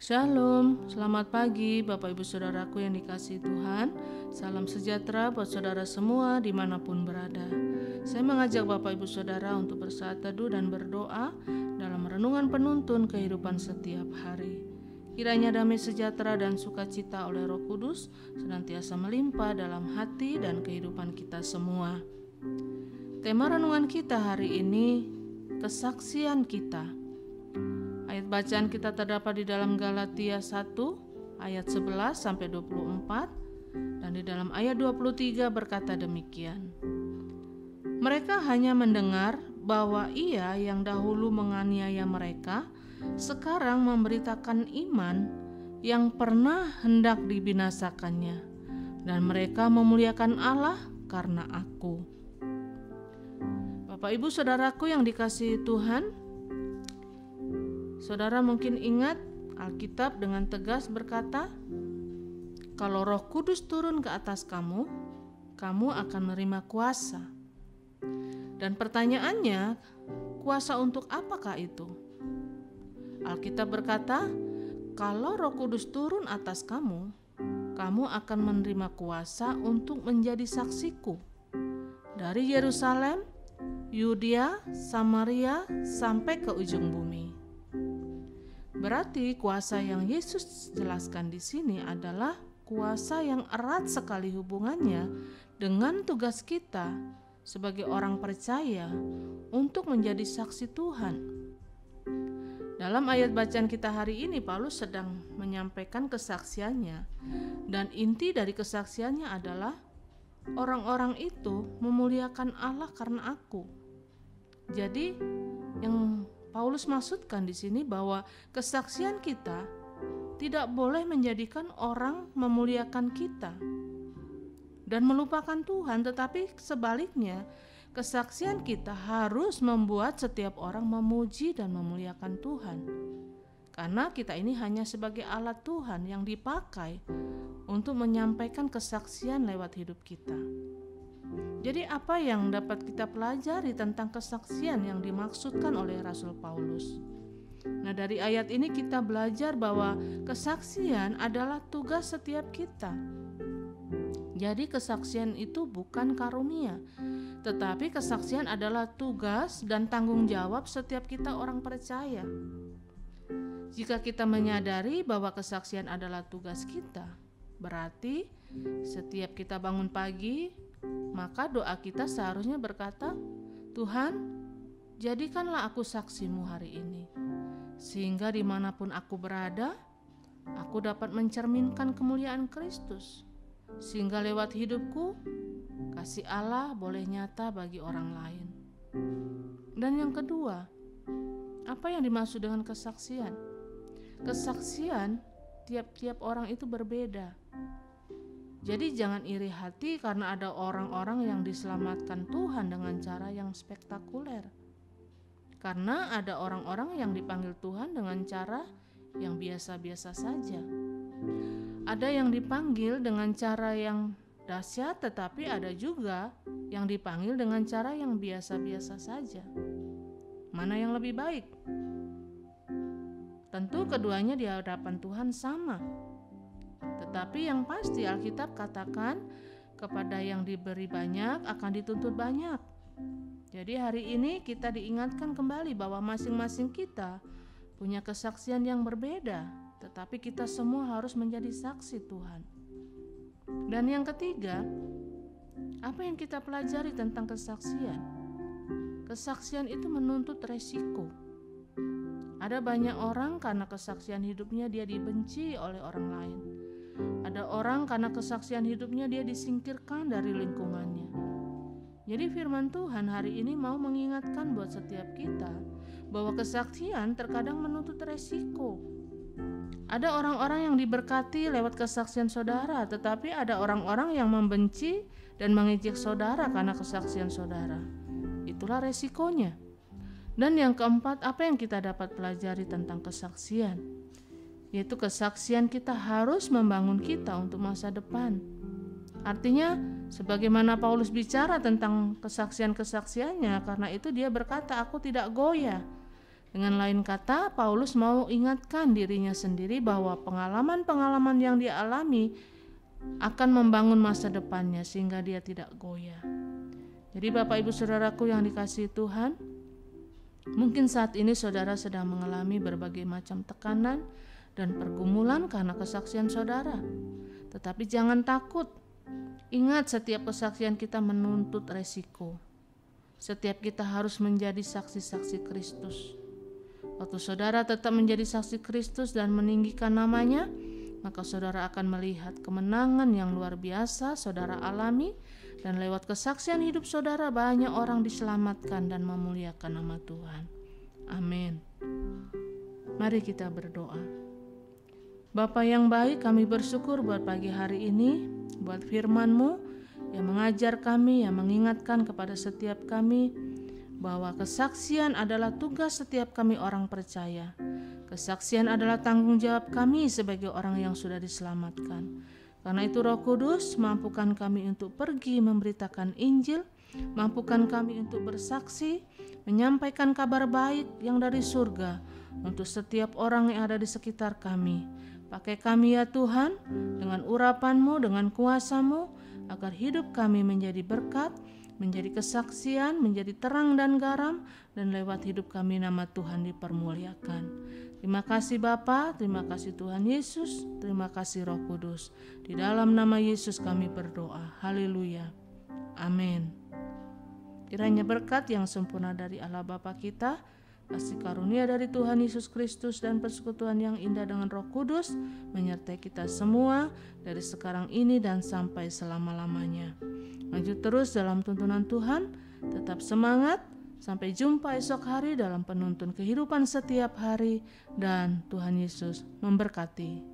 Shalom, selamat pagi Bapak Ibu Saudaraku yang dikasihi Tuhan. Salam sejahtera buat saudara semua dimanapun berada. Saya mengajak Bapak Ibu Saudara untuk bersaat teduh dan berdoa dalam renungan penuntun kehidupan setiap hari. Kiranya damai sejahtera dan sukacita oleh Roh Kudus senantiasa melimpah dalam hati dan kehidupan kita semua. Tema renungan kita hari ini, kesaksian kita. Ayat bacaan kita terdapat di dalam Galatia 1 ayat 11 sampai 24 dan di dalam ayat 23 berkata demikian. Mereka hanya mendengar bahwa ia yang dahulu menganiaya mereka sekarang memberitakan iman yang pernah hendak dibinasakannya, dan mereka memuliakan Allah karena aku. Bapak Ibu Saudaraku yang dikasihi Tuhan, saudara mungkin ingat Alkitab dengan tegas berkata, kalau Roh Kudus turun ke atas kamu, kamu akan menerima kuasa. Dan pertanyaannya, kuasa untuk apakah itu? Alkitab berkata, kalau Roh Kudus turun atas kamu, kamu akan menerima kuasa untuk menjadi saksiku dari Yerusalem, Yudea, Samaria, sampai ke ujung bumi. Berarti kuasa yang Yesus jelaskan di sini adalah kuasa yang erat sekali hubungannya dengan tugas kita sebagai orang percaya untuk menjadi saksi Tuhan. Dalam ayat bacaan kita hari ini, Paulus sedang menyampaikan kesaksiannya, dan inti dari kesaksiannya adalah orang-orang itu memuliakan Allah karena aku. Jadi yang Paulus maksudkan di sini bahwa kesaksian kita tidak boleh menjadikan orang memuliakan kita dan melupakan Tuhan, tetapi sebaliknya kesaksian kita harus membuat setiap orang memuji dan memuliakan Tuhan. Karena kita ini hanya sebagai alat Tuhan yang dipakai untuk menyampaikan kesaksian lewat hidup kita. Jadi apa yang dapat kita pelajari tentang kesaksian yang dimaksudkan oleh Rasul Paulus? Nah, dari ayat ini kita belajar bahwa kesaksian adalah tugas setiap kita. Jadi kesaksian itu bukan karunia, tetapi kesaksian adalah tugas dan tanggung jawab setiap kita orang percaya. Jika kita menyadari bahwa kesaksian adalah tugas kita, berarti setiap kita bangun pagi, maka doa kita seharusnya berkata, Tuhan, jadikanlah aku saksimu hari ini, sehingga dimanapun aku berada, aku dapat mencerminkan kemuliaan Kristus, sehingga lewat hidupku, kasih Allah boleh nyata bagi orang lain. Dan yang kedua, apa yang dimaksud dengan kesaksian? Kesaksian tiap-tiap orang itu berbeda. Jadi jangan iri hati karena ada orang-orang yang diselamatkan Tuhan dengan cara yang spektakuler. Karena ada orang-orang yang dipanggil Tuhan dengan cara yang biasa-biasa saja. Ada yang dipanggil dengan cara yang dahsyat, tetapi ada juga yang dipanggil dengan cara yang biasa-biasa saja. Mana yang lebih baik? Tentu keduanya di hadapan Tuhan sama. Tetapi yang pasti Alkitab katakan kepada yang diberi banyak akan dituntut banyak. Jadi hari ini kita diingatkan kembali bahwa masing-masing kita punya kesaksian yang berbeda, tetapi kita semua harus menjadi saksi Tuhan. Dan yang ketiga, apa yang kita pelajari tentang kesaksian? Kesaksian itu menuntut resiko. Ada banyak orang karena kesaksian hidupnya dia dibenci oleh orang lain. Ada orang karena kesaksian hidupnya dia disingkirkan dari lingkungannya. Jadi firman Tuhan hari ini mau mengingatkan buat setiap kita bahwa kesaksian terkadang menuntut resiko. Ada orang-orang yang diberkati lewat kesaksian saudara, tetapi ada orang-orang yang membenci dan mengejek saudara karena kesaksian saudara. Itulah resikonya. Dan yang keempat, apa yang kita dapat pelajari tentang kesaksian? Yaitu kesaksian kita harus membangun kita untuk masa depan. Artinya, sebagaimana Paulus bicara tentang kesaksian-kesaksiannya, karena itu dia berkata, aku tidak goyah Dengan lain kata, Paulus mau ingatkan dirinya sendiri bahwa pengalaman-pengalaman yang dia alami akan membangun masa depannya sehingga dia tidak goyah. Jadi Bapak Ibu Saudaraku yang dikasihi Tuhan, mungkin saat ini saudara sedang mengalami berbagai macam tekanan dan pergumulan karena kesaksian saudara. Tetapi jangan takut. Ingat, setiap kesaksian kita menuntut resiko. Setiap kita harus menjadi saksi-saksi Kristus. Waktu saudara tetap menjadi saksi Kristus dan meninggikan namanya, maka saudara akan melihat kemenangan yang luar biasa saudara alami, dan lewat kesaksian hidup saudara banyak orang diselamatkan dan memuliakan nama Tuhan. Amin. Mari kita berdoa. Bapa yang baik, kami bersyukur buat pagi hari ini, buat firman-Mu yang mengajar kami, yang mengingatkan kepada setiap kami bahwa kesaksian adalah tugas setiap kami orang percaya. Kesaksian adalah tanggung jawab kami sebagai orang yang sudah diselamatkan. Karena itu Roh Kudus, mampukan kami untuk pergi memberitakan Injil, mampukan kami untuk bersaksi, menyampaikan kabar baik yang dari surga untuk setiap orang yang ada di sekitar kami. Pakai kami ya Tuhan, dengan urapan-Mu, dengan kuasa-Mu, agar hidup kami menjadi berkat, menjadi kesaksian, menjadi terang dan garam, dan lewat hidup kami nama Tuhan dipermuliakan. Terima kasih Bapa, terima kasih Tuhan Yesus, terima kasih Roh Kudus. Di dalam nama Yesus kami berdoa. Haleluya. Amin. Kiranya berkat yang sempurna dari Allah Bapa kita, kasih karunia dari Tuhan Yesus Kristus, dan persekutuan yang indah dengan Roh Kudus menyertai kita semua dari sekarang ini dan sampai selama-lamanya. Maju terus dalam tuntunan Tuhan, tetap semangat, sampai jumpa esok hari dalam penuntun kehidupan setiap hari, dan Tuhan Yesus memberkati.